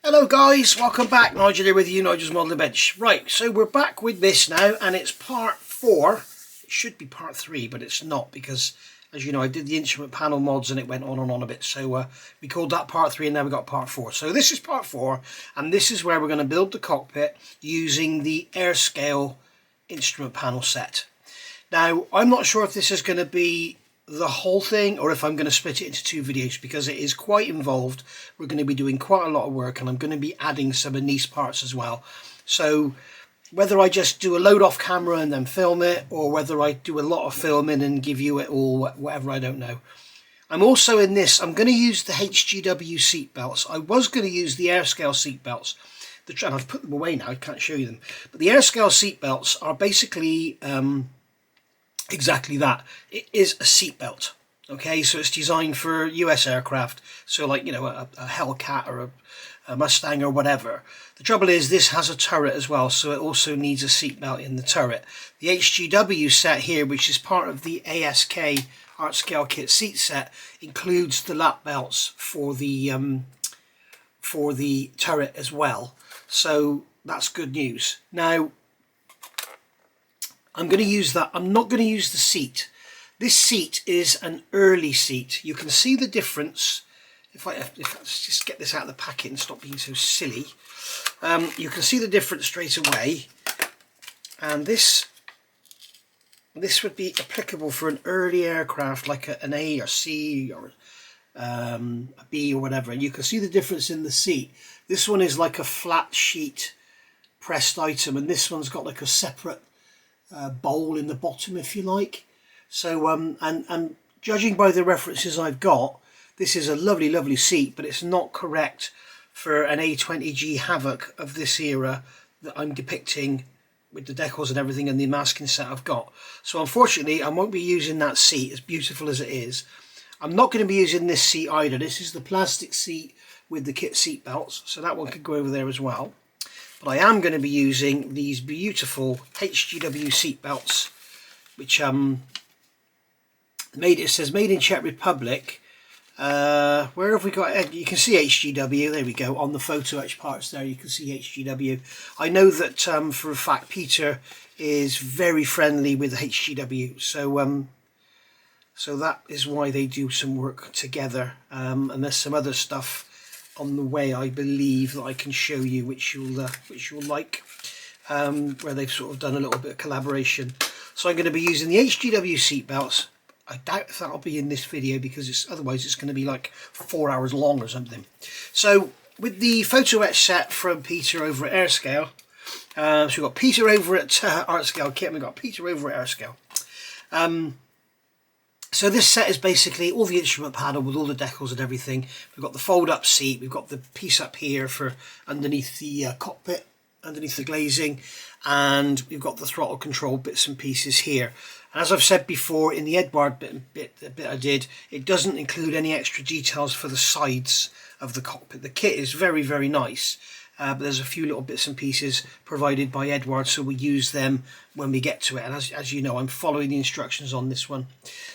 Hello guys, welcome back. Nigel here with you, Nigel's Modelling Bench. Right, so we're back with this now, and it's part 4. It should be part 3, but it's not, because as you know I did the instrument panel mods and it went on and on a bit, so we called that part 3 and now we got part 4. So this is part 4, and this is where we're going to build the cockpit using the Airscale instrument panel set. Now I'm not sure if this is going to be the whole thing or if I'm going to split it into 2 videos, because it is quite involved. We're going to be doing quite a lot of work, and I'm going to be adding some of these parts as well. So whether I just do a load off camera and then film it, or whether I do a lot of filming and give you it all, whatever, I don't know. I'm also in this, I'm going to use the HGW seat belts. I was going to use the Airscale seat belts. And I've put them away now, I can't show you them. But the Airscale seat belts are basically exactly that. It is a seatbelt. Okay, so it's designed for US aircraft, so like, you know, a Hellcat or a Mustang or whatever. The trouble is this has a turret as well, so it also needs a seatbelt in the turret. The HGW set here, which is part of the ASK Art Scale Kit seat set, includes the lap belts for the turret as well. So that's good news. Now I'm going to use that. I'm not going to use the seat. This seat is an early seat. You can see the difference. If I just get this out of the packet and stop being so silly, you can see the difference straight away. And this would be applicable for an early aircraft like an A or C or a B or whatever. And you can see the difference in the seat. This one is like a flat sheet pressed item, and this one's got like a separate bowl in the bottom, if you like. So and judging by the references I've got, this is a lovely seat, but it's not correct for an A-20G Havoc of this era that I'm depicting with the decals and everything and the masking set I've got. So unfortunately I won't be using that seat, as beautiful as it is. I'm not going to be using this seat either. This is the plastic seat with the kit seat belts, so that one could go over there as well. But I am going to be using these beautiful HGW seat belts, which it says made in Czech Republic. Where have we got? You can see HGW. There we go. On the photo etch parts there, you can see HGW. I know that for a fact Peter is very friendly with HGW, so so that is why they do some work together. And there's some other stuff on the way, I believe, that I can show you, which you'll like, where they've sort of done a little bit of collaboration. So I'm going to be using the HGW seat belts. I doubt if that'll be in this video, because otherwise it's going to be like 4 hours long or something. So with the photo etch set from Peter over at Airscale, so we've got Peter over at Art Scale Kit, and we've got Peter over at Airscale. So this set is basically all the instrument panel with all the decals and everything. We've got the fold up seat, we've got the piece up here for underneath the cockpit, underneath the glazing, and we've got the throttle control bits and pieces here. And as I've said before, in the Edward bit I did, it doesn't include any extra details for the sides of the cockpit. The kit is very nice, but there's a few little bits and pieces provided by Edward, so we use them when we get to it. And as you know, I'm following the instructions on this one.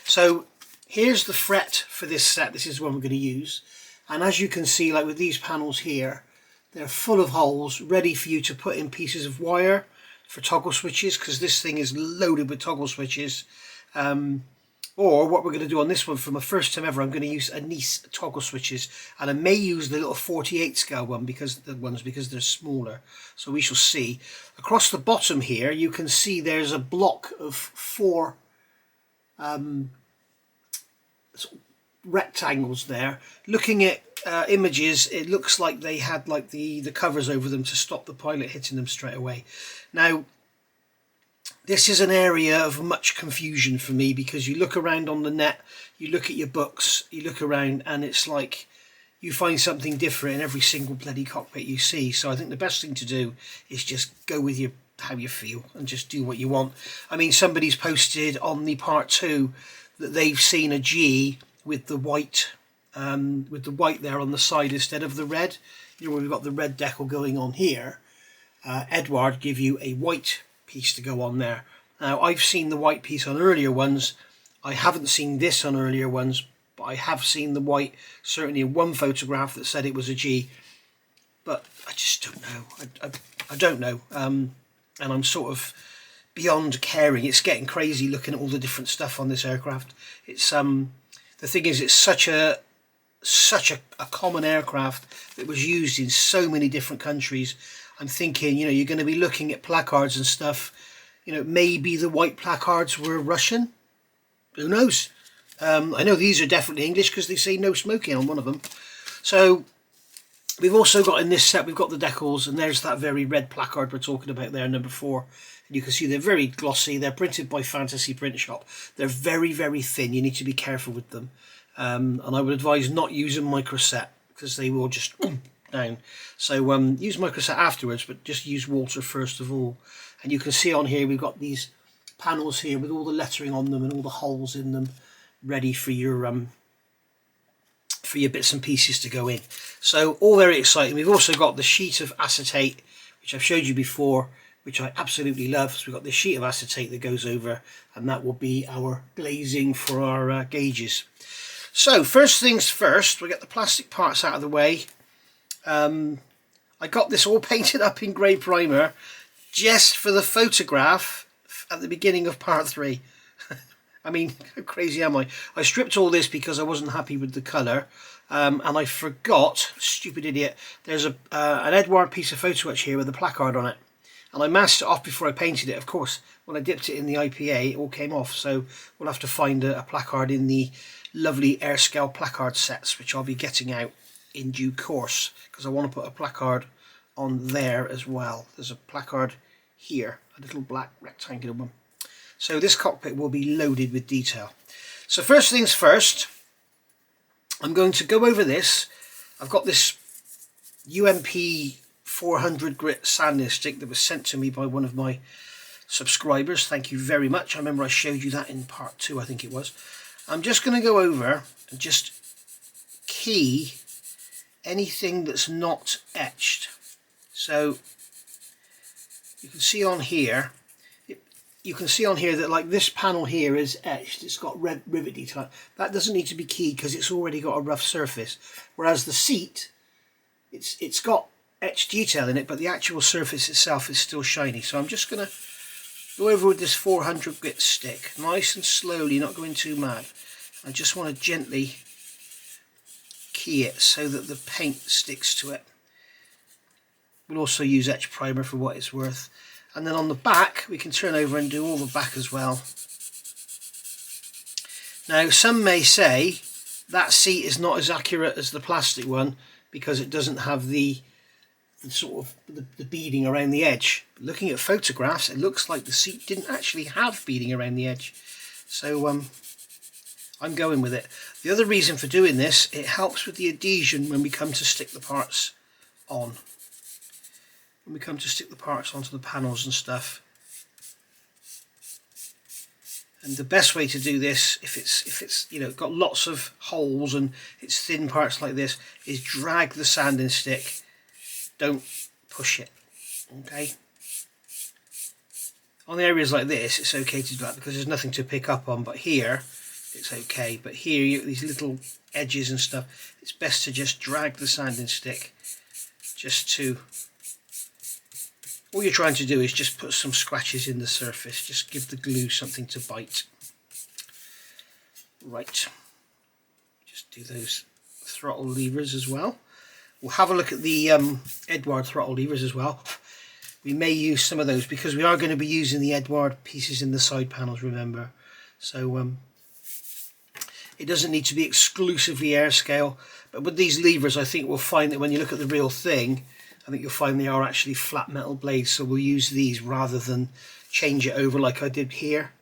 So here's the fret for this set. This is one we're going to use. And as you can see, like with these panels here, they're full of holes ready for you to put in pieces of wire for toggle switches, because this thing is loaded with toggle switches. Or what we're going to do on this one, for my first time ever, I'm going to use a Nice toggle switches, and I may use the little 48 scale one because they're smaller. So we shall see. Across the bottom here, you can see there's a block of 4 rectangles there. Looking at images, it looks like they had like the covers over them to stop the pilot hitting them straight away. Now this is an area of much confusion for me, because you look around on the net, you look at your books, you look around, and it's like you find something different in every single bloody cockpit you see. So I think the best thing to do is just go with how you feel and just do what you want. I mean, somebody's posted on the part 2 that they've seen a G with the white there on the side instead of the red. You know, we've got the red decal going on here. Edward give you a white piece to go on there. Now I've seen the white piece on earlier ones. I haven't seen this on earlier ones, but I have seen the white certainly in one photograph that said it was a G. but I just don't know. I don't know, and I'm sort of beyond caring. It's getting crazy looking at all the different stuff on this aircraft. It's the thing is, it's such a common aircraft that was used in so many different countries. I'm thinking, you know, you're going to be looking at placards and stuff. You know, maybe the white placards were Russian. Who knows? I know these are definitely English because they say no smoking on one of them. So we've also got in this set, we've got the decals, and there's that very red placard we're talking about there, number 4. And you can see they're very glossy. They're printed by Fantasy Print Shop. They're very, very thin. You need to be careful with them. And I would advise not using microset because they will just down. So use microset afterwards, but just use water first of all. And you can see on here we've got these panels here with all the lettering on them and all the holes in them, ready for your bits and pieces to go in. So all very exciting. We've also got the sheet of acetate, which I've showed you before, which I absolutely love. So we've got this sheet of acetate that goes over, and that will be our glazing for our gauges. So first things first, we'll get the plastic parts out of the way. I got this all painted up in grey primer just for the photograph at the beginning of part 3. I mean, how crazy am I? I stripped all this because I wasn't happy with the colour, and I forgot, stupid idiot, there's an Edward piece of photo etch here with a placard on it, and I masked it off before I painted it. Of course, when I dipped it in the IPA, it all came off, so we'll have to find a placard in the lovely Airscale placard sets, which I'll be getting out in due course, because I want to put a placard on there as well. There's a placard here, a little black rectangular one. So this cockpit will be loaded with detail. So first things first, I'm going to go over this. I've got this UMP 400 grit sanding stick that was sent to me by one of my subscribers. Thank you very much. I remember I showed you that in part 2, I think it was. I'm just going to go over and just key anything that's not etched. So you can see on here, that like this panel here is etched. It's got red rivet detail. That doesn't need to be keyed because it's already got a rough surface. Whereas the seat, it's got etched detail in it, but the actual surface itself is still shiny. So I'm just going to go over with this 400 grit stick, nice and slowly, not going too mad. I just want to gently key it so that the paint sticks to it. We'll also use etch primer for what it's worth. And then on the back, we can turn over and do all the back as well. Now, some may say that seat is not as accurate as the plastic one because it doesn't have the sort of the beading around the edge. But looking at photographs, it looks like the seat didn't actually have beading around the edge. So I'm going with it. The other reason for doing this, it helps with the adhesion when we come to stick the parts on. When we come to stick the parts onto the panels and stuff. And the best way to do this, if it's you know got lots of holes and it's thin parts like this, is drag the sanding stick. Don't push it. Okay. On the areas like this, it's okay to do that because there's nothing to pick up on. But here, it's okay. But here, these little edges and stuff, it's best to just drag the sanding stick. Just to, all you're trying to do is just put some scratches in the surface. Just give the glue something to bite. Right. Just do those throttle levers as well. We'll have a look at the Edward throttle levers as well. We may use some of those because we are going to be using the Edward pieces in the side panels, remember. So it doesn't need to be exclusively Airscale, but with these levers I think we'll find that when you look at the real thing, I think you'll find they are actually flat metal blades, so we'll use these rather than change it over like I did here.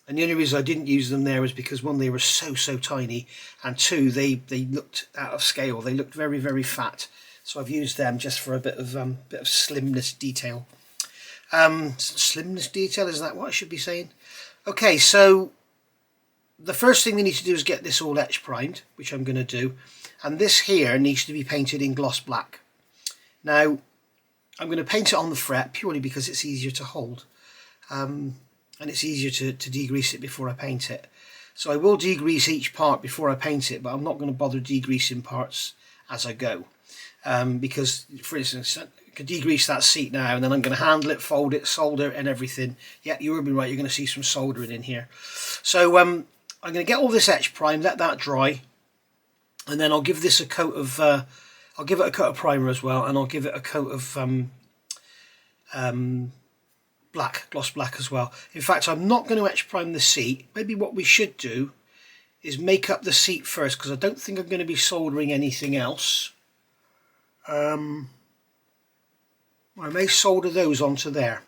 And the only reason I didn't use them there was because one, they were so tiny, and two, they looked out of scale. They looked very, very fat. So I've used them just for a bit of slimness detail. Slimness detail, is that what I should be saying? Okay, so the first thing we need to do is get this all etch primed, which I'm going to do. And this here needs to be painted in gloss black. Now, I'm going to paint it on the fret purely because it's easier to hold. And it's easier to degrease it before I paint it. So I will degrease each part before I paint it, but I'm not going to bother degreasing parts as I go. because, for instance, I could degrease that seat now, and then I'm going to handle it, fold it, solder and everything. Yeah, you will be right, you're going to see some soldering in here. So I'm going to get all this etch primed, let that dry, and then I'll give this a coat of I'll give it a coat of primer as well, and I'll give it a coat of gloss black as well. In fact, I'm not going to etch prime the seat. Maybe what we should do is make up the seat first, because I don't think I'm going to be soldering anything else. I may solder those onto there.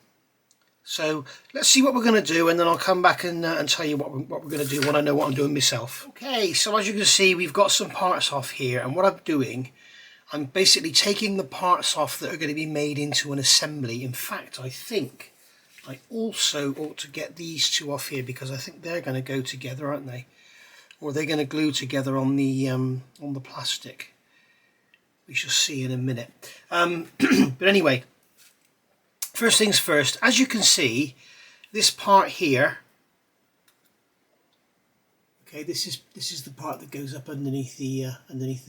So let's see what we're going to do, and then I'll come back and tell you what we're going to do when I know what I'm doing myself. Okay, so as you can see, we've got some parts off here, and what I'm doing, I'm basically taking the parts off that are going to be made into an assembly. In fact, I think I also ought to get these two off here, because I think they're going to go together, aren't they? Or they're going to glue together on the plastic. We shall see in a minute. But anyway, first things first. As you can see, this part here. Okay, this is the part that goes up underneath the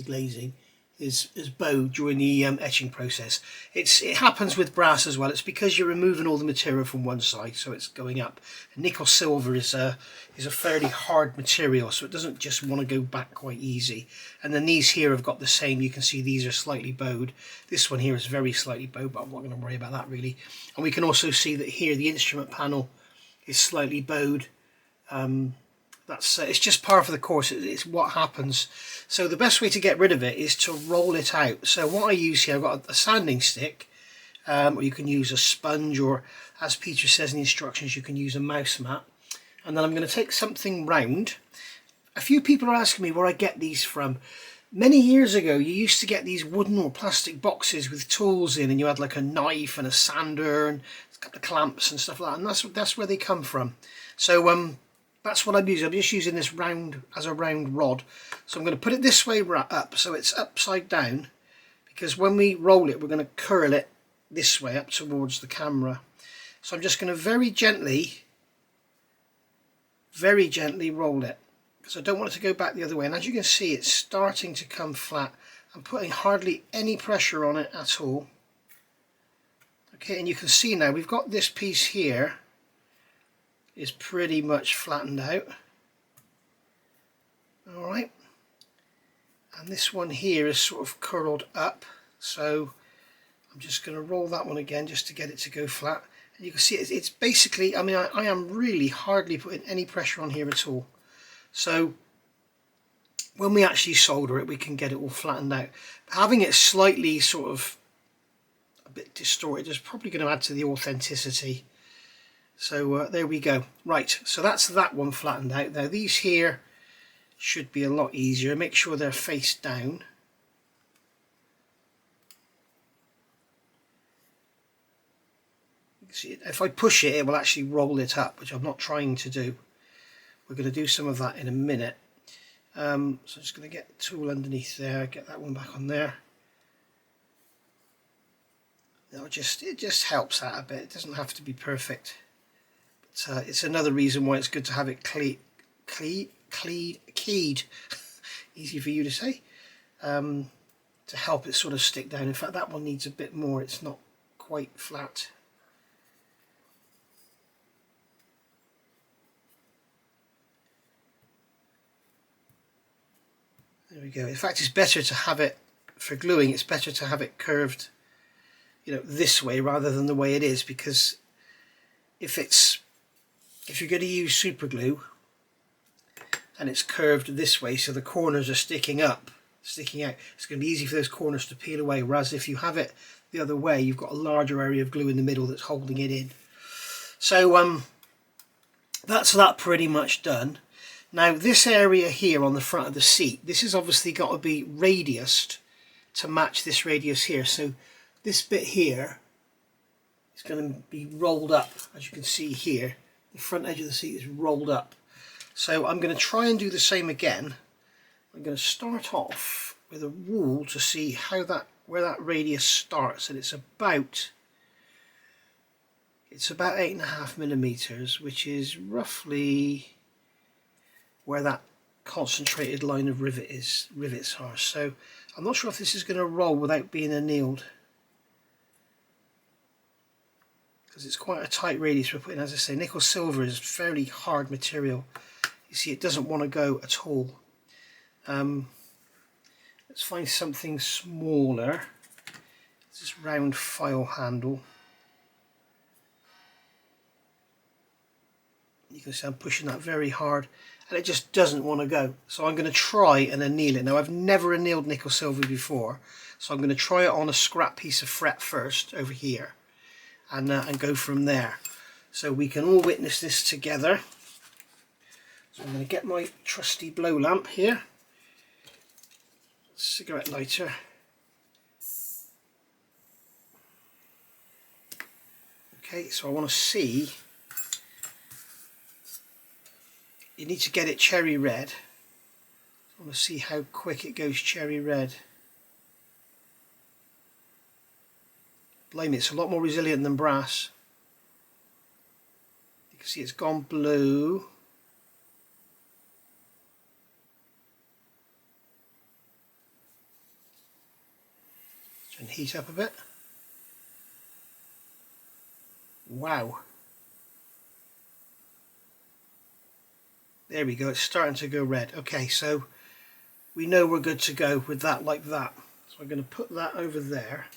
glazing. Is bowed during the etching process. It happens with brass as well. It's because you're removing all the material from one side, so it's going up. And nickel silver is a fairly hard material, so it doesn't just want to go back quite easy. And then these here have got the same. You can see these are slightly bowed. This one here is very slightly bowed, but I'm not going to worry about that really. And we can also see that here the instrument panel is slightly bowed. It's just par for the course. It's what happens. So the best way to get rid of it is to roll it out. So what I use here, I've got a sanding stick, or you can use a sponge, or as Peter says in the instructions, you can use a mouse mat. And then I'm going to take something round. A few people are asking me where I get these from. Many years ago, you used to get these wooden or plastic boxes with tools in, and you had like a knife and a sander and a couple of clamps and stuff like that, and that's where they come from. So that's what I'm using. I'm just using this round as a round rod. So I'm going to put it this way up, so it's upside down, because when we roll it, we're going to curl it this way up towards the camera. So I'm just going to very gently roll it, because I don't want it to go back the other way. And as you can see, it's starting to come flat. I'm putting hardly any pressure on it at all. Okay, and you can see now we've got this piece here is pretty much flattened out. Alright, and this one here is sort of curled up, so I'm just going to roll that one again just to get it to go flat. And you can see it's basically, I mean, I am really hardly putting any pressure on here at all. So when we actually solder it, we can get it all flattened out. Having it slightly sort of a bit distorted is probably going to add to the authenticity. So there we go. Right, so that's that one flattened out. Now these here should be a lot easier. Make sure they're face down. You can see, if I push it, it will actually roll it up, which I'm not trying to do. We're going to do some of that in a minute. So I'm just going to get the tool underneath there, get that one back on there. It just helps out a bit. It doesn't have to be perfect. It's another reason why it's good to have it keyed, easy for you to say, to help it sort of stick down. In fact, that one needs a bit more. It's not quite flat. There we go. In fact, it's better to have it, for gluing, it's better to have it curved, you know, this way rather than the way it is, because if you're going to use super glue and it's curved this way, so the corners are sticking out, it's going to be easy for those corners to peel away, whereas if you have it the other way, you've got a larger area of glue in the middle that's holding it in. So that's that pretty much done. Now this area here on the front of the seat, this has obviously got to be radiused to match this radius here. So this bit here is going to be rolled up, as you can see here. The front edge of the seat is rolled up. So I'm going to try and do the same again. I'm going to start off with a rule to see where that radius starts, and it's about 8.5 millimeters, which is roughly where that concentrated line of rivets are. So I'm not sure if this is going to roll without being annealed, because it's quite a tight radius we're putting. As I say, nickel silver is fairly hard material. You see, it doesn't want to go at all. Let's find something smaller. This round file handle. You can see I'm pushing that very hard and it just doesn't want to go. So I'm going to try and anneal it. Now, I've never annealed nickel silver before, so I'm going to try it on a scrap piece of fret first over here and go from there. So we can all witness this together. So I'm going to get my trusty blow lamp here, cigarette lighter. Okay, so I want to see, you need to get it cherry red. I want to see how quick it goes cherry red. Blimey, it's a lot more resilient than brass. You can see it's gone blue. And heat up a bit. Wow. There we go, it's starting to go red. Okay, so we know we're good to go with that like that. So I'm going to put that over there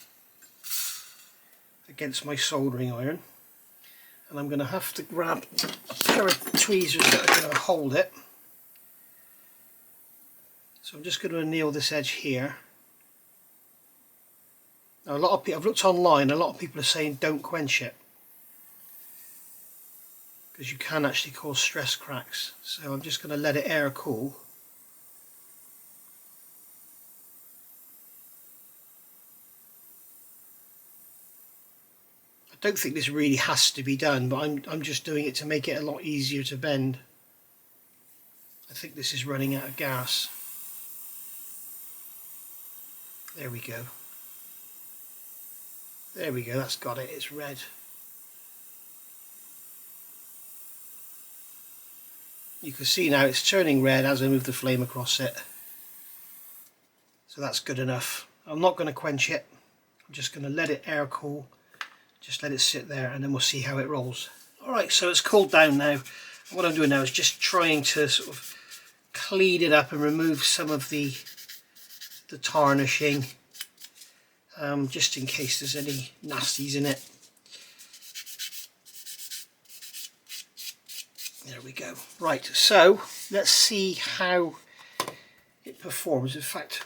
against my soldering iron. And I'm going to have to grab a pair of tweezers that are going to hold it. So I'm just going to anneal this edge here. Now, a lot of people, I've looked online, a lot of people are saying don't quench it, because you can actually cause stress cracks. So I'm just going to let it air cool. I don't think this really has to be done, but I'm just doing it to make it a lot easier to bend. I think this is running out of gas. There we go. There we go, that's got it, it's red. You can see now it's turning red as I move the flame across it. So that's good enough. I'm not going to quench it. I'm just going to let it air cool. Just let it sit there and then we'll see how it rolls. Alright, so it's cooled down now. What I'm doing now is just trying to sort of clean it up and remove some of the tarnishing, just in case there's any nasties in it. There we go. Right, so let's see how it performs. In fact,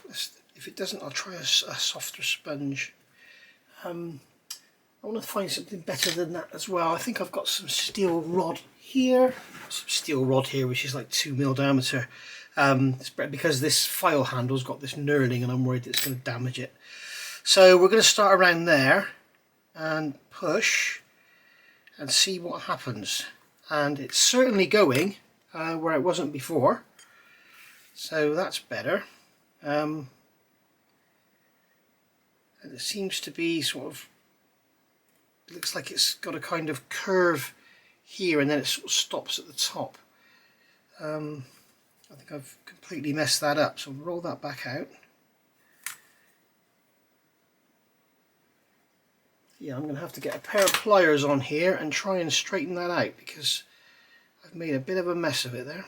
if it doesn't, I'll try a softer sponge. I want to find something better than that as well. I think I've got some steel rod here. Some steel rod here, which is like 2mm diameter. It's because this file handle's got this knurling and I'm worried it's going to damage it. So we're going to start around there and push and see what happens. And it's certainly going where it wasn't before, so that's better. And it seems to be sort of, it looks like it's got a kind of curve here and then it sort of stops at the top. I think I've completely messed that up, so roll that back out. Yeah, I'm going to have to get a pair of pliers on here and try and straighten that out, because I've made a bit of a mess of it there.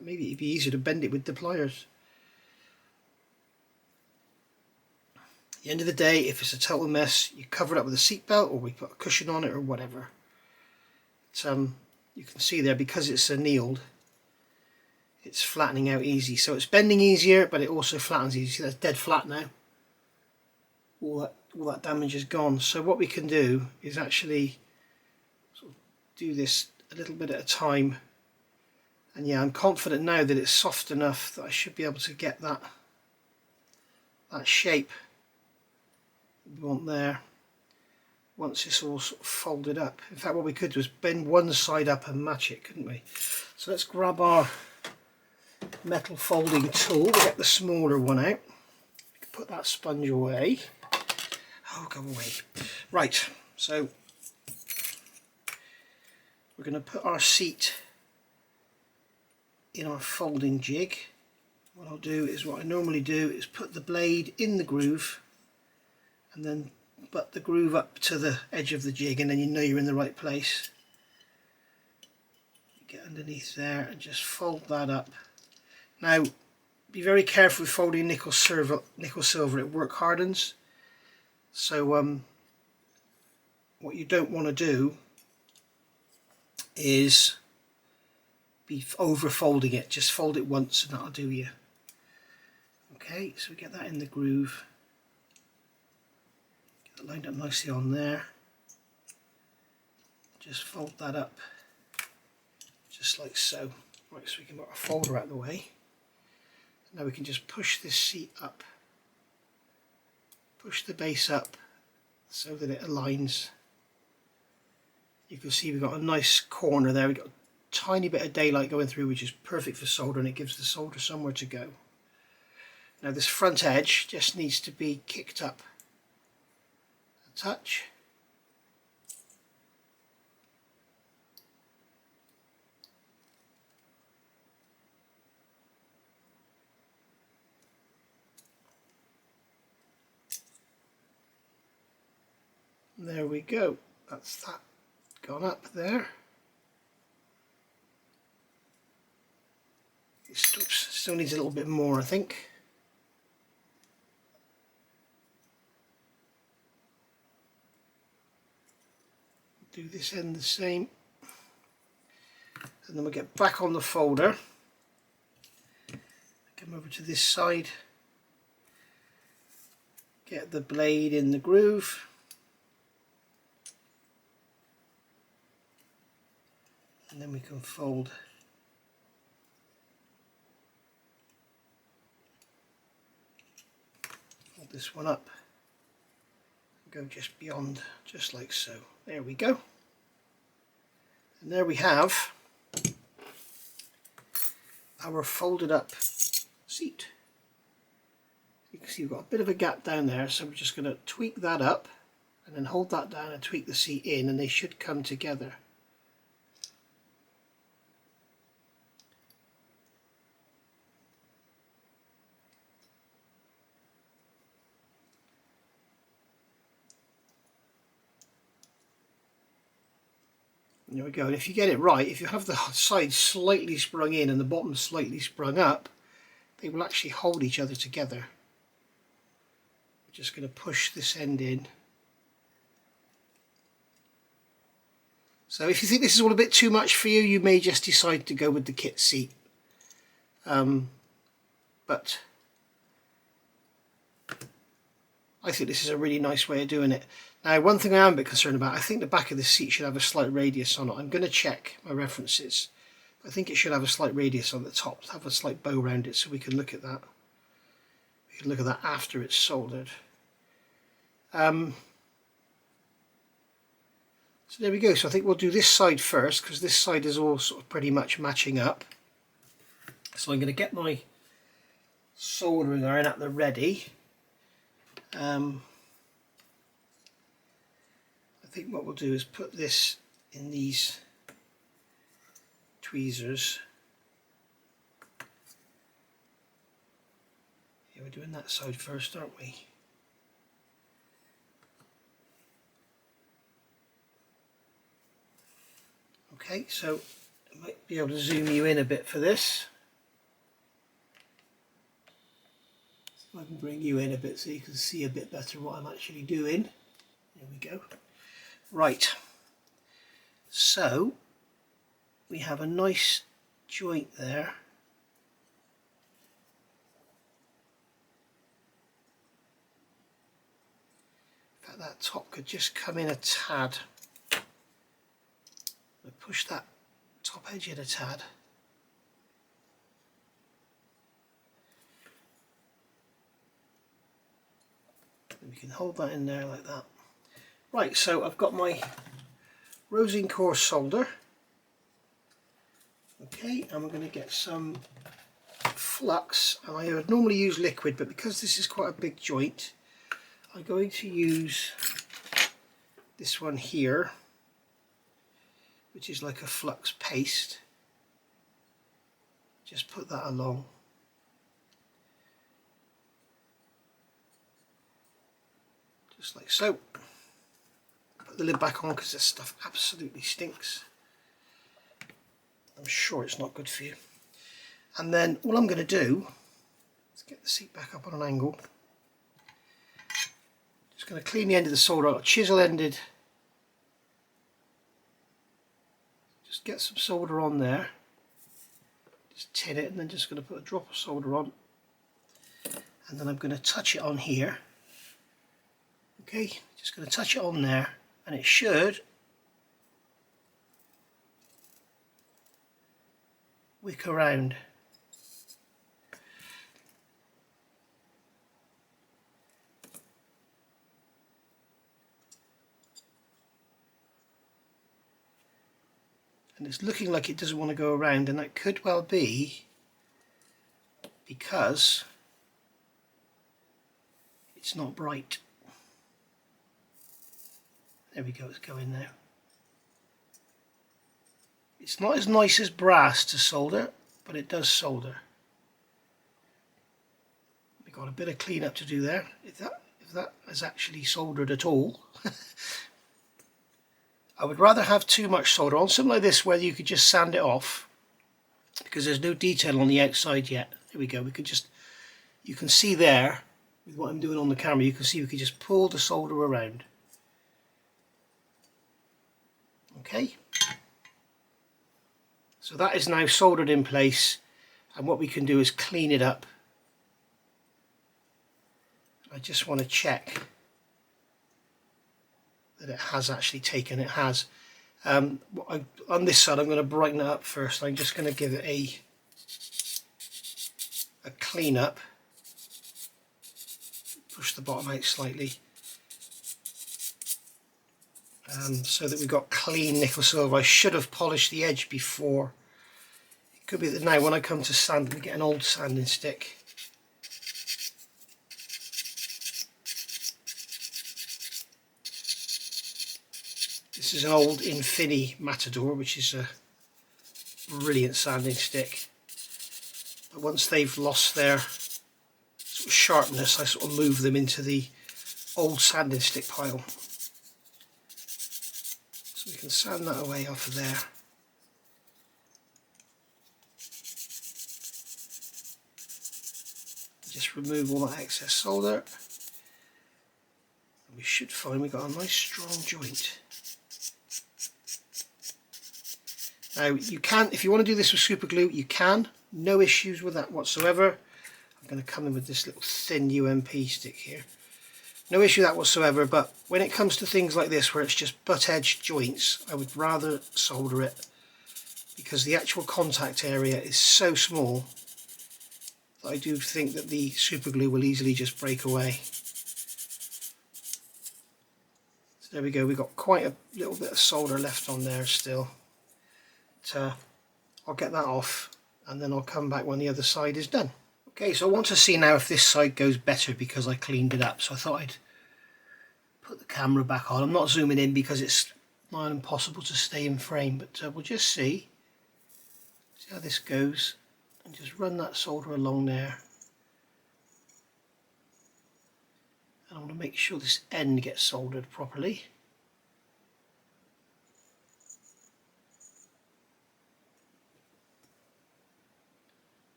Maybe it'd be easier to bend it with the pliers. At the end of the day, if it's a total mess, you cover it up with a seat belt or we put a cushion on it or whatever. But, you can see there, because it's annealed, it's flattening out easy. So it's bending easier, but it also flattens easy. See, that's dead flat now. All that damage is gone. So what we can do is actually sort of do this a little bit at a time. And yeah, I'm confident now that it's soft enough that I should be able to get that shape we want there once it's all sort of folded up. In fact, what we could do is bend one side up and match it, couldn't we? So let's grab our metal folding tool. We'll get the smaller one out. We can put that sponge away. Oh, go away. Right, so we're going to put our seat in our folding jig. what I'll do is, what I normally do is put the blade in the groove and then butt the groove up to the edge of the jig, and then you know you're in the right place. You get underneath there and just fold that up. Now be very careful with folding nickel silver, it work hardens. So what you don't want to do is be over folding it. Just fold it once and that'll do you. Okay, so we get that in the groove. Get that lined up nicely on there. Just fold that up, just like so. Right, so we can put our folder out of the way. Now we can just push this seat up. Push the base up so that it aligns. You can see we've got a nice corner there. We've got a tiny bit of daylight going through, which is perfect for solder, and it gives the solder somewhere to go. Now this front edge just needs to be kicked up a touch. There we go, that's that gone up there. It still needs a little bit more, I think. Do this end the same, and then we'll get back on the folder, come over to this side, get the blade in the groove. And then we can fold this one up and go just beyond, just like so. There we go. And there we have our folded up seat. You can see we've got a bit of a gap down there, so we're just going to tweak that up and then hold that down and tweak the seat in, and they should come together. There we go, and if you get it right, if you have the sides slightly sprung in and the bottom slightly sprung up, they will actually hold each other together. We're just going to push this end in. So if you think this is all a bit too much for you, you may just decide to go with the kit seat. But I think this is a really nice way of doing it. Now, one thing I am a bit concerned about, I think the back of the seat should have a slight radius on it. I'm going to check my references. I think it should have a slight radius on the top, have a slight bow around it, so we can look at that. We can look at that after it's soldered. So there we go. So I think we'll do this side first, because this side is all sort of pretty much matching up. So I'm going to get my soldering iron at the ready. I think what we'll do is put this in these tweezers. Yeah, we're doing that side first, aren't we? Okay, so I might be able to zoom you in a bit for this. So I can bring you in a bit so you can see a bit better what I'm actually doing. There we go. Right, so we have a nice joint there. In fact, that top could just come in a tad. We'll push that top edge in a tad. And we can hold that in there like that. Right, so I've got my rosin core solder. Okay, and we're going to get some flux. And I would normally use liquid, but because this is quite a big joint, I'm going to use this one here, which is like a flux paste. Just put that along. just like so. Put the lid back on because this stuff absolutely stinks. I'm sure it's not good for you. And then all I'm going to do is get the seat back up on an angle. Just going to clean the end of the solder out, chisel ended. Just get some solder on there. Just tin it, and then just going to put a drop of solder on. And then I'm going to touch it on here. Okay, just going to touch it on there, and it should wick around. And it's looking like it doesn't want to go around, and that could well be because it's not bright. There we go, it's going now. It's not as nice as brass to solder, but it does solder. We've got a bit of clean up to do there, if that is actually soldered at all. I would rather have too much solder on, something like this where you could just sand it off, because there's no detail on the outside yet. There we go, we could just, you can see there, with what I'm doing on the camera, you can see we could just pull the solder around. Okay, so that is now soldered in place, and what we can do is clean it up. I just want to check that it has actually taken. It has. On this side I'm going to brighten it up first. I'm just going to give it a clean up. Push the bottom out slightly. So that we've got clean nickel silver. I should have polished the edge before. It could be that now when I come to sand, we get an old sanding stick. This is an old Infini Matador, which is a brilliant sanding stick. But once they've lost their sort of sharpness, I sort of move them into the old sanding stick pile. So we can sand that away off of there. Just remove all that excess solder. And we should find we've got a nice strong joint. Now you can, if you want to do this with super glue, you can. No issues with that whatsoever. I'm going to come in with this little thin UMP stick here. No issue with that whatsoever, but when it comes to things like this where it's just butt edge joints, I would rather solder it, because the actual contact area is so small that I do think that the super glue will easily just break away. So there we go, we've got quite a little bit of solder left on there still. I'll get that off, and then I'll come back when the other side is done. Okay, so I want to see now if this side goes better because I cleaned it up. So I thought I'd put the camera back on. I'm not zooming in because it's not impossible to stay in frame, but we'll just see how this goes, and just run that solder along there. And I want to make sure this end gets soldered properly.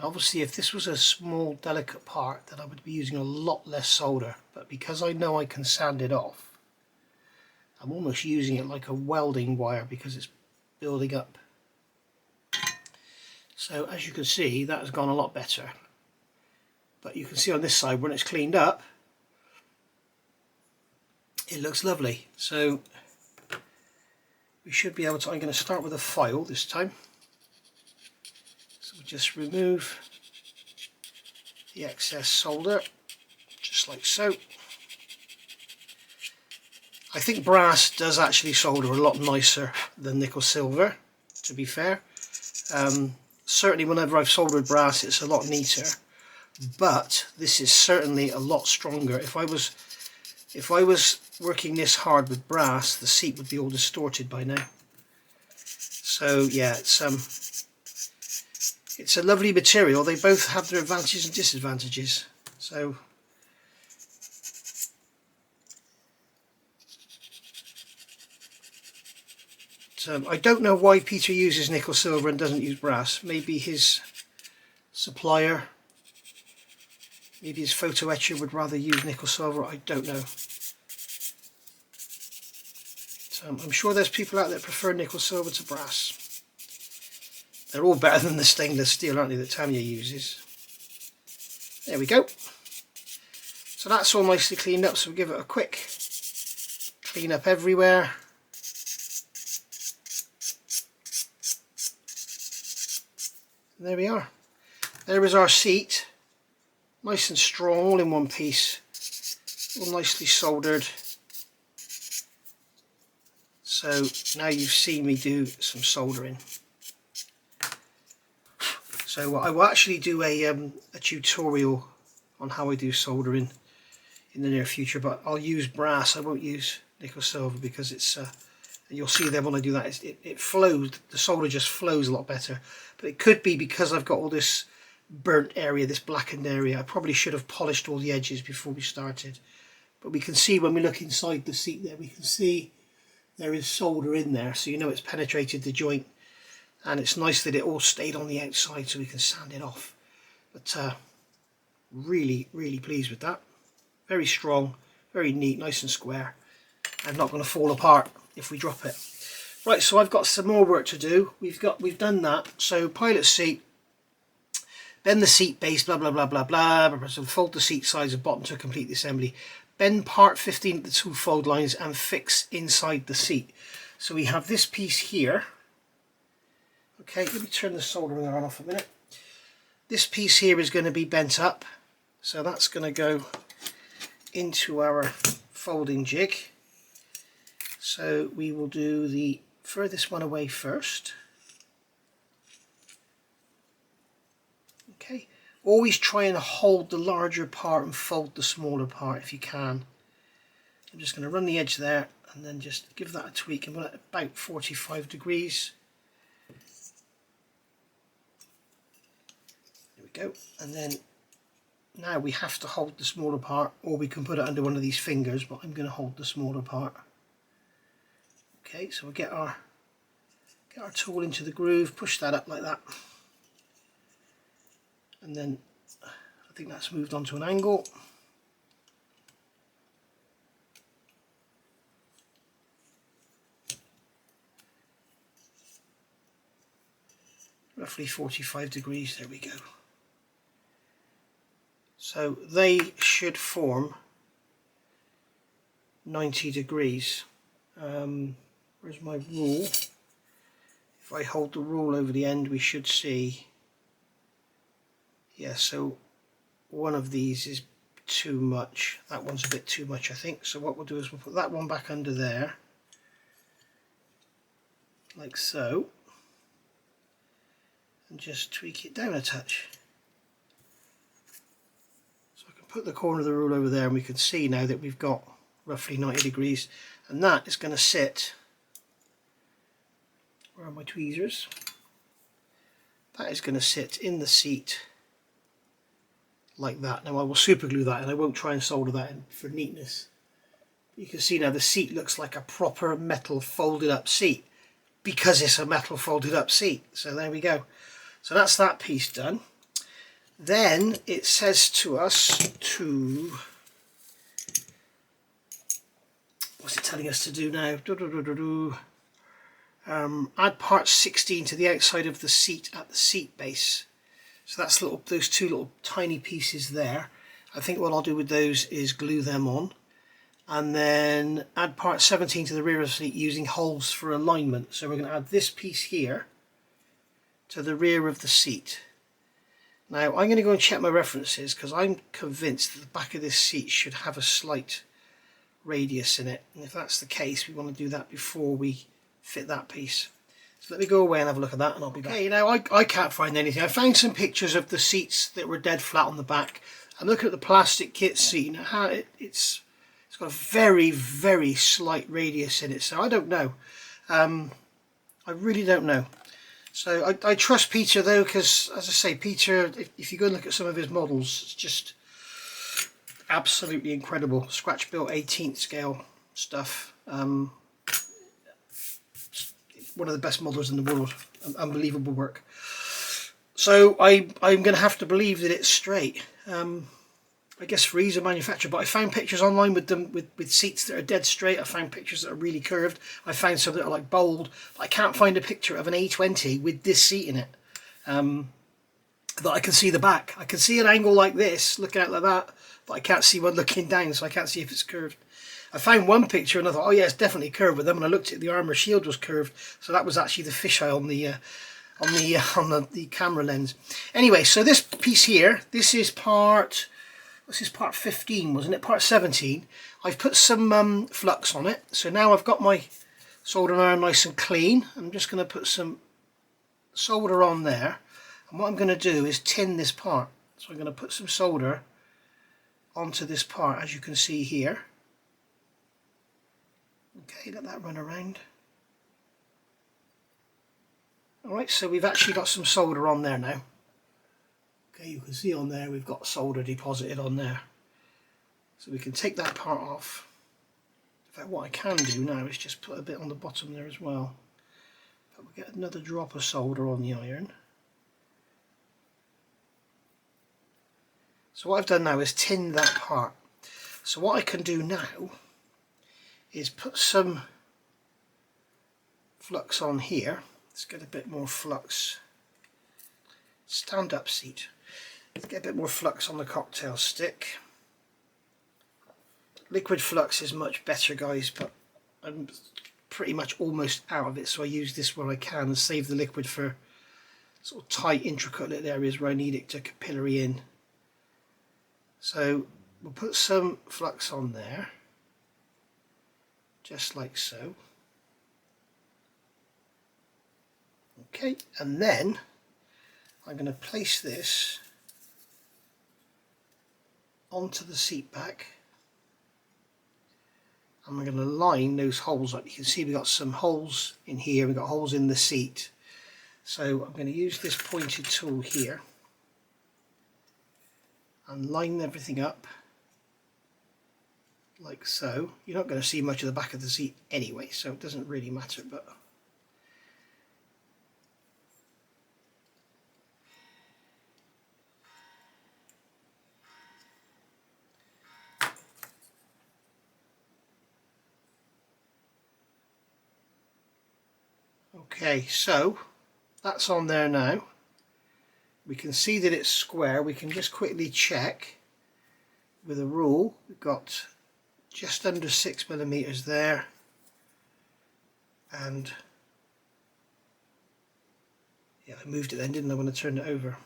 Obviously, if this was a small, delicate part, then I would be using a lot less solder. But because I know I can sand it off, I'm almost using it like a welding wire because it's building up. So as you can see, that has gone a lot better. But you can see on this side, when it's cleaned up, it looks lovely. So we should be able to, I'm going to start with a file this time. Just remove the excess solder, just like so. I think brass does actually solder a lot nicer than nickel silver, to be fair. Certainly whenever I've soldered brass, it's a lot neater, but this is certainly a lot stronger. If I was working this hard with brass, the seat would be all distorted by now. So yeah, it's a lovely material. They both have their advantages and disadvantages. So I don't know why Peter uses nickel silver and doesn't use brass. Maybe his supplier, maybe his photo etcher would rather use nickel silver. I don't know. I'm sure there's people out there that prefer nickel silver to brass. They're all better than the stainless steel, aren't they, that Tanya uses. There we go. So that's all nicely cleaned up, so we'll give it a quick clean up everywhere. And there we are. There is our seat. Nice and strong, all in one piece. All nicely soldered. So now you've seen me do some soldering. So I will actually do a tutorial on how I do soldering in the near future, but I'll use brass. I won't use nickel silver because it's you'll see there when I do that it flows, the solder just flows a lot better. But it could be because I've got all this burnt area, this blackened area. I probably should have polished all the edges before we started, but we can see when we look inside the seat there, we can see there is solder in there, so you know it's penetrated the joint. And it's nice that it all stayed on the outside so we can sand it off. But really, really pleased with that. Very strong, very neat, nice and square, and not going to fall apart if we drop it. Right, so I've got some more work to do. We've done that. So pilot seat, bend the seat base, blah blah blah blah blah. So fold the seat sides and bottom to complete the assembly. Bend part 15 at the two fold lines and fix inside the seat. So we have this piece here. Okay, let me turn the soldering iron off a minute. This piece here is going to be bent up, so that's going to go into our folding jig. So we will do the furthest one away first. Okay, always try and hold the larger part and fold the smaller part if you can. I'm just going to run the edge there and then just give that a tweak, and we're at about 45 degrees. Go, and then now we have to hold the smaller part, or we can put it under one of these fingers, but I'm going to hold the smaller part. Okay, so we'll get our tool into the groove, push that up like that, and then I think that's moved on to an angle. Roughly 45 degrees, there we go. So they should form 90 degrees. Where's my rule? If I hold the rule over the end, we should see, yeah, so one of these is too much. That one's a bit too much, I think. So what we'll do is we'll put that one back under there, like so, and just tweak it down a touch. Put the corner of the rule over there, and we can see now that we've got roughly 90 degrees, and that is going to sit, where are my tweezers? That is going to sit in the seat like that. Now I will super glue that, and I won't try and solder that in for neatness. You can see now the seat looks like a proper metal folded up seat because it's a metal folded up seat. So there we go. So that's that piece done. Then it says to us to, what's it telling us to do now? Add part 16 to the outside of the seat at the seat base. So that's those two little tiny pieces there. I think what I'll do with those is glue them on, and then add part 17 to the rear of the seat using holes for alignment. So we're going to add this piece here to the rear of the seat. Now I'm going to go and check my references, because I'm convinced that the back of this seat should have a slight radius in it, and if that's the case, we want to do that before we fit that piece. So let me go away and have a look at that, and I'll be back. Okay, now I can't find anything. I found some pictures of the seats that were dead flat on the back. I'm looking at the plastic kit seat, and how it's got a very, very slight radius in it, so I don't know. I really don't know. So I trust Peter though, because as I say, Peter, if you go and look at some of his models, it's just absolutely incredible. Scratch built 18th scale stuff. one of the best modelers in the world. Unbelievable work. So I'm going to have to believe that it's straight. I guess for ease of manufacture, but I found pictures online with them with seats that are dead straight. I found pictures that are really curved. I found some that are like bold, but I can't find a picture of an A20 with this seat in it that I can see the back. I can see an angle like this looking out like that, but I can't see one looking down, so I can't see if it's curved. I found one picture and I thought, oh yeah, it's definitely curved with them, and I looked at the armour shield was curved, so that was actually the fisheye on the camera lens. Anyway, so this piece here, this is part, this is part 15, wasn't it? Part 17. I've put some flux on it, so now I've got my soldering iron nice and clean. I'm just going to put some solder on there, and what I'm going to do is tin this part. So I'm going to put some solder onto this part, as you can see here. Okay, let that run around. Alright, so we've actually got some solder on there now. Okay, you can see on there we've got solder deposited on there. So we can take that part off. In fact, what I can do now is just put a bit on the bottom there as well. But we'll get another drop of solder on the iron. So what I've done now is tin that part. So what I can do now is put some flux on here. Let's get a bit more flux. Stand up seat. Let's get a bit more flux on the cocktail stick. Liquid flux is much better, guys, but I'm pretty much almost out of it, so I use this where I can and save the liquid for sort of tight, intricate little areas where I need it to capillary in. So we'll put some flux on there, just like so. Okay, and then I'm going to place this onto the seat back, and we're going to line those holes up. You can see we've got some holes in here, we've got holes in the seat. So I'm going to use this pointed tool here and line everything up like so. You're not going to see much of the back of the seat anyway, so it doesn't really matter, but okay, so that's on there now. We can see that it's square. We can just quickly check with a rule. We've got just under 6mm there, and yeah, I moved it then, didn't I, when I turned it over.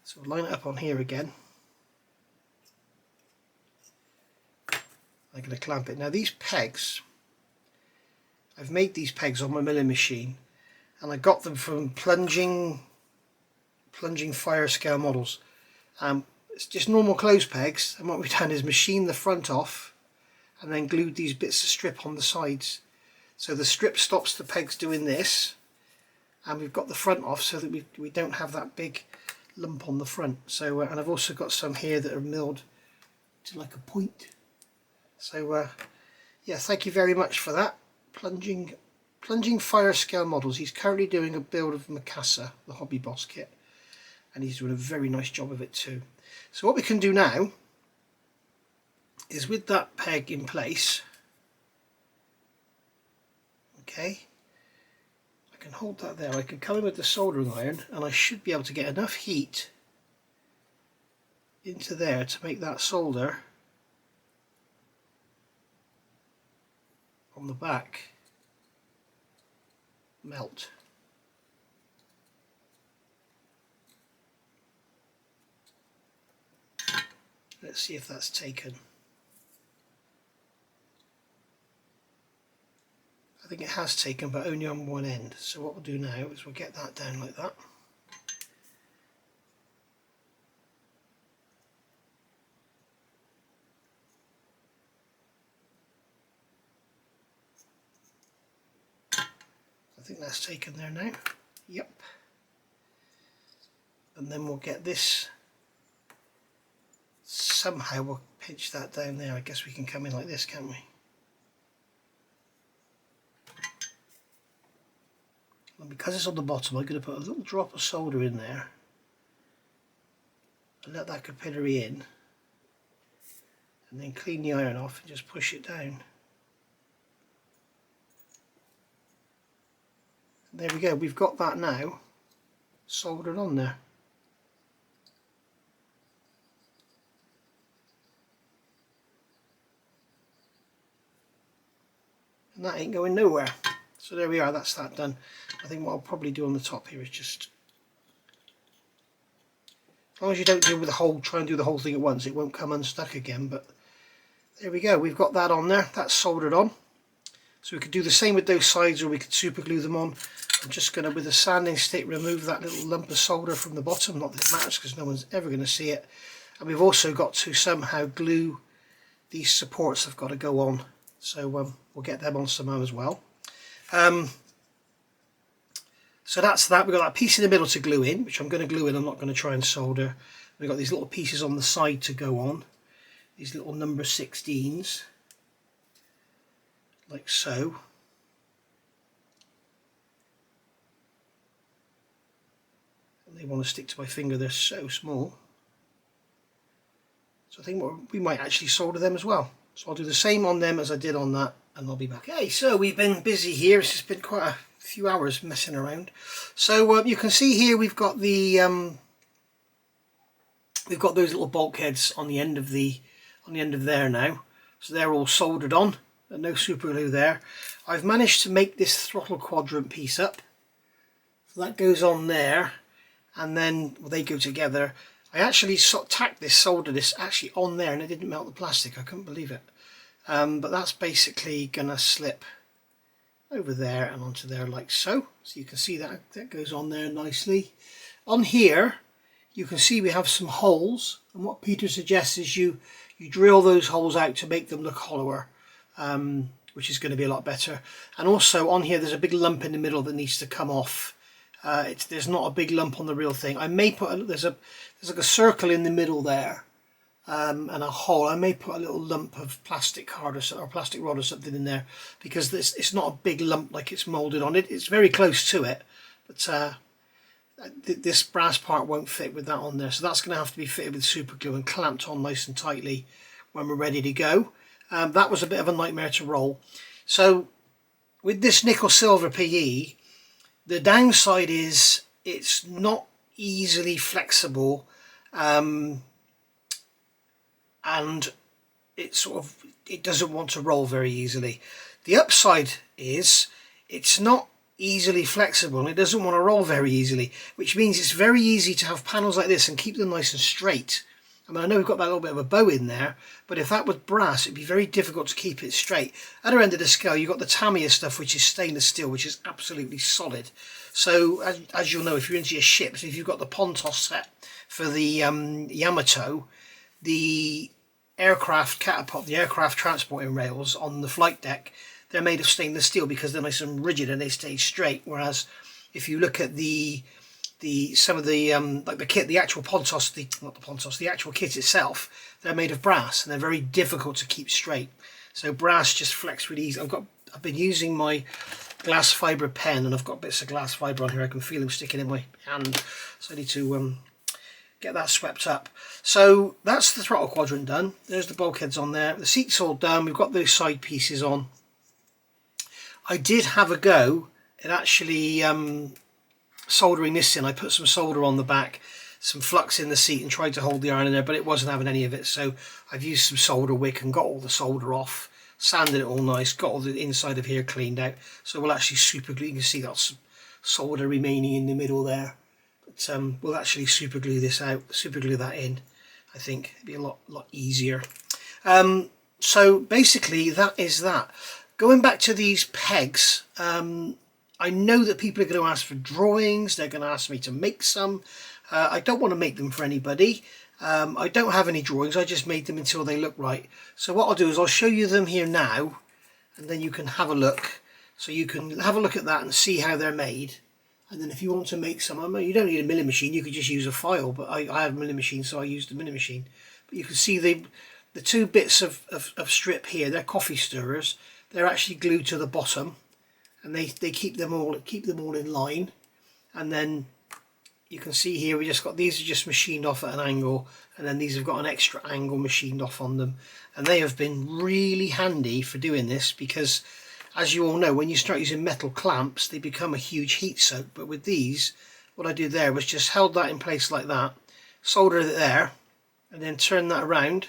So we'll line it up on here again. I'm going to clamp it. Now these pegs, I've made these pegs on my milling machine, and I got them from plunging fire scale models. It's just normal clothes pegs, and what we've done is machined the front off and then glued these bits of strip on the sides. So the strip stops the pegs doing this, and we've got the front off so that we don't have that big lump on the front. So and I've also got some here that are milled to like a point. So yeah, thank you very much for that. Plunging fire scale models. He's currently doing a build of Mikasa, the Hobby Boss kit, and he's doing a very nice job of it too. So what we can do now is, with that peg in place, okay, I can hold that there. I can come in with the soldering iron, and I should be able to get enough heat into there to make that solder on the back melt. Let's see if that's taken. I think it has taken, but only on one end. So what we'll do now is we'll get that down like that. I think that's taken there now. Yep. And then we'll get this, somehow we'll pinch that down there. I guess we can come in like this, can't we? And because it's on the bottom, I'm going to put a little drop of solder in there and let that capillary in, and then clean the iron off and just push it down. And there we go, we've got that now soldered on there. And that ain't going nowhere. So there we are, that's that done. I think what I'll probably do on the top here is just, as long as you don't do with the whole, try and do the whole thing at once, it won't come unstuck again. But there we go, we've got that on there, that's soldered on. So we could do the same with those sides, or we could super glue them on. I'm just going to, with a sanding stick, remove that little lump of solder from the bottom. Not that it matters because no one's ever going to see it. And we've also got to somehow glue these supports have got to go on. So we'll get them on somehow as well. So that's that. We've got that piece in the middle to glue in, which I'm going to glue in. I'm not going to try and solder. We've got these little pieces on the side to go on. These little number 16s. Like so. And they want to stick to my finger. They're so small. So I think we might actually solder them as well. So I'll do the same on them as I did on that, and I'll be back. Okay, so we've been busy here. It's just been quite a few hours messing around. So you can see here we've got the we've got those little bulkheads on the end of there now. So they're all soldered on, and no super glue there. I've managed to make this throttle quadrant piece up. So that goes on there, and then they go together. I actually tacked this, soldered this actually on there, and it didn't melt the plastic. I couldn't believe it. But that's basically gonna slip over there and onto there like so. So you can see that goes on there nicely. On here you can see we have some holes, and what Peter suggests is you drill those holes out to make them look hollower, which is going to be a lot better. And also on here there's a big lump in the middle that needs to come off. There's not a big lump on the real thing. I may put there's like a circle in the middle there, and a hole. I may put a little lump of plastic card or plastic rod or something in there, because it's not a big lump like it's moulded on it. It's very close to it, but this brass part won't fit with that on there. So that's going to have to be fitted with super glue and clamped on nice and tightly when we're ready to go. That was a bit of a nightmare to roll. So with this nickel silver PE, the downside is it's not easily flexible, and it doesn't want to roll very easily. The upside is it's not easily flexible and it doesn't want to roll very easily, which means it's very easy to have panels like this and keep them nice and straight. I mean, I know we've got that little bit of a bow in there, but if that was brass, it'd be very difficult to keep it straight. At our end of the scale, you've got the Tamiya stuff, which is stainless steel, which is absolutely solid. So, as you'll know, if you're into your ships, if you've got the Pontos set for the Yamato, the aircraft catapult, the aircraft transporting rails on the flight deck, they're made of stainless steel because they're nice and rigid and they stay straight. Whereas if you look at some of the like the kit, the actual Pontos, the actual kit itself, they're made of brass and they're very difficult to keep straight. So brass just flex really easy. I've been using my glass fibre pen, and I've got bits of glass fibre on here. I can feel them sticking in my hand, so I need to get that swept up. So that's the throttle quadrant done. There's the bulkheads on there. The seat's all done. We've got those side pieces on. I did have a go at actually soldering this in. I put some solder on the back, some flux in the seat, and tried to hold the iron in there, but it wasn't having any of it. So I've used some solder wick and got all the solder off, sanded it all nice, got all the inside of here cleaned out. So we'll actually super glue. You can see that's solder remaining in the middle there. But we'll actually super glue this out, super glue that in. I think it'd be a lot easier. So basically that is that. Going back to these pegs, I know that people are going to ask for drawings. They're going to ask me to make some. I don't want to make them for anybody. I don't have any drawings. I just made them until they look right. So what I'll do is I'll show you them here now, and then you can have a look. So you can have a look at that and see how they're made. And then if you want to make some, I mean, you don't need a milling machine. You could just use a file, but I have a milling machine, so I used the milling machine. But you can see the two bits of strip here. They're coffee stirrers. They're actually glued to the bottom. and they keep them all in line. And then you can see here we just got, these are just machined off at an angle, and then these have got an extra angle machined off on them, and they have been really handy for doing this, because as you all know, when you start using metal clamps they become a huge heat soak. But with these, what I did there was just held that in place like that, soldered it there, and then turn that around,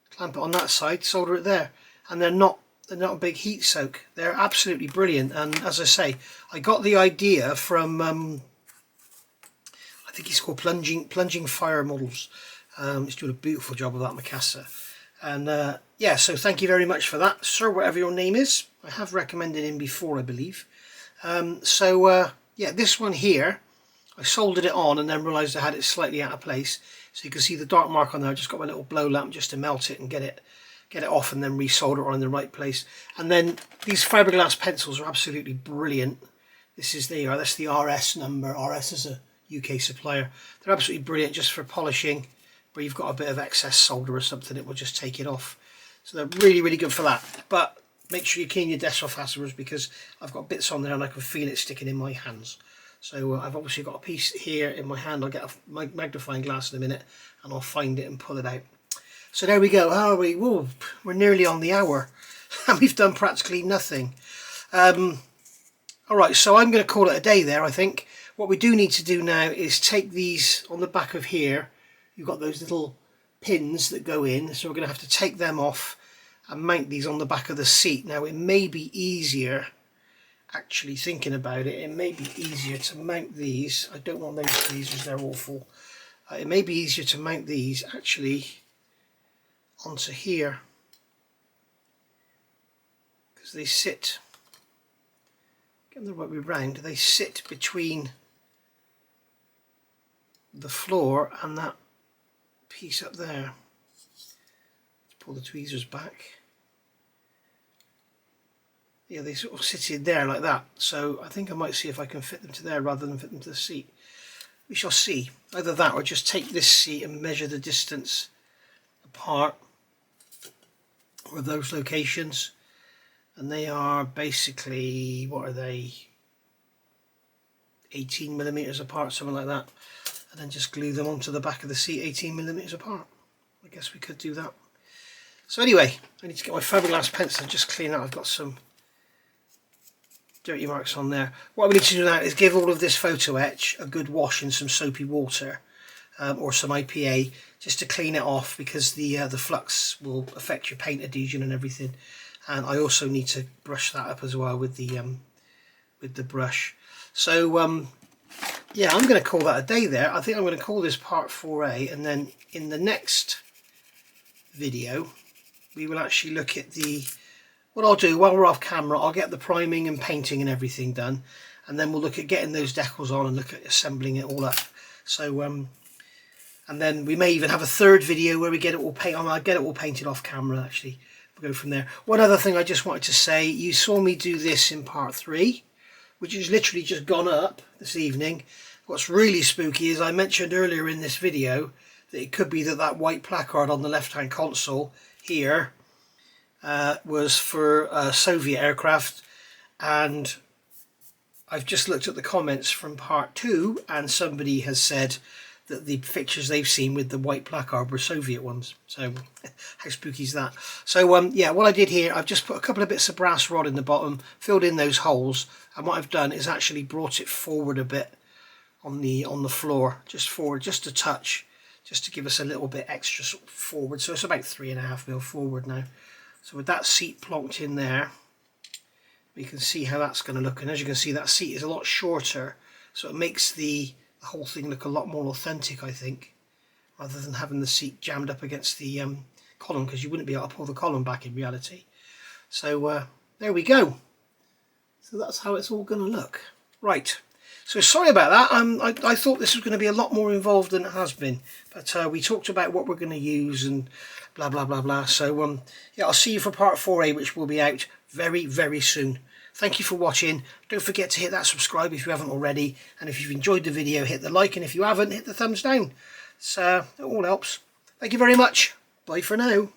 clamp it on that side, solder it there, and they're not a big heat soak. They're absolutely brilliant. And as I say, I got the idea from I think he's called Plunging Fire Models. He's doing a beautiful job of that Mikasa. And yeah, so thank you very much for that, sir, whatever your name is. I have recommended him before, I believe. Yeah, this one here, I soldered it on and then realised I had it slightly out of place. So you can see the dark mark on there. I just got my little blow lamp just to melt it and get it off, and then resolder it on in the right place. And then these fiberglass pencils are absolutely brilliant. This is that's the RS number. RS is a UK supplier. They're absolutely brilliant just for polishing where you've got a bit of excess solder or something. It will just take it off. So they're really, really good for that. But make sure you clean your desk off afterwards, because I've got bits on there and I can feel it sticking in my hands. So I've obviously got a piece here in my hand. I'll get a magnifying glass in a minute and I'll find it and pull it out. So there we go. How are we? Whoa, we're nearly on the hour and we've done practically nothing. Alright, so I'm going to call it a day there, I think. What we do need to do now is take these on the back of here. You've got those little pins that go in, so we're going to have to take them off and mount these on the back of the seat. Now it may be easier, actually thinking about it, it may be easier to mount these. I don't want those tweezers, they're awful. It may be easier to mount these actually onto here, because they sit, get them the right way round, they sit between the floor and that piece up there. Let's pull the tweezers back. Yeah, they sort of sit in there like that. So I think I might see if I can fit them to there rather than fit them to the seat. We shall see. Either that or just take this seat and measure the distance apart, or those locations. And they are basically, what are they? 18mm apart, something like that. And then just glue them onto the back of the seat 18mm apart. I guess we could do that. So anyway, I need to get my fiberglass pencil and just clean out. I've got some dirty marks on there. What we need to do now is give all of this photo etch a good wash in some soapy water, or some IPA, just to clean it off, because the flux will affect your paint adhesion and everything. And I also need to brush that up as well with the brush. So yeah, I'm going to call that a day there. I think I'm going to call this part 4A, and then in the next video we will actually look at what I'll do while we're off camera. I'll get the priming and painting and everything done, and then we'll look at getting those decals on and look at assembling it all up. So and then we may even have a third video where we get it all painted. I'll get it all painted off camera actually. We'll go from there. One other thing I just wanted to say, you saw me do this in part 3, which has literally just gone up this evening. What's really spooky is I mentioned earlier in this video that it could be that white placard on the left hand console here was for Soviet aircraft, and I've just looked at the comments from part 2 and somebody has said that the pictures they've seen with the white placard were Soviet ones. So how spooky is that? So yeah, what I did here, I've just put a couple of bits of brass rod in the bottom, filled in those holes, and what I've done is actually brought it forward a bit on the floor, just forward, just a touch, just to give us a little bit extra sort of forward. So it's about 3.5mm forward now. So with that seat plonked in there, we can see how that's going to look. And as you can see, that seat is a lot shorter, so it makes the whole thing look a lot more authentic, I think, rather than having the seat jammed up against the column, because you wouldn't be able to pull the column back in reality. So there we go. So that's how it's all going to look. Right. So sorry about that. I thought this was going to be a lot more involved than it has been, but we talked about what we're going to use and blah blah blah blah. So yeah, I'll see you for part 4A, which will be out very, very soon. Thank you for watching. Don't forget to hit that subscribe if you haven't already, and if you've enjoyed the video, hit the like, and if you haven't, hit the thumbs down. So it all helps. Thank you very much. Bye for now.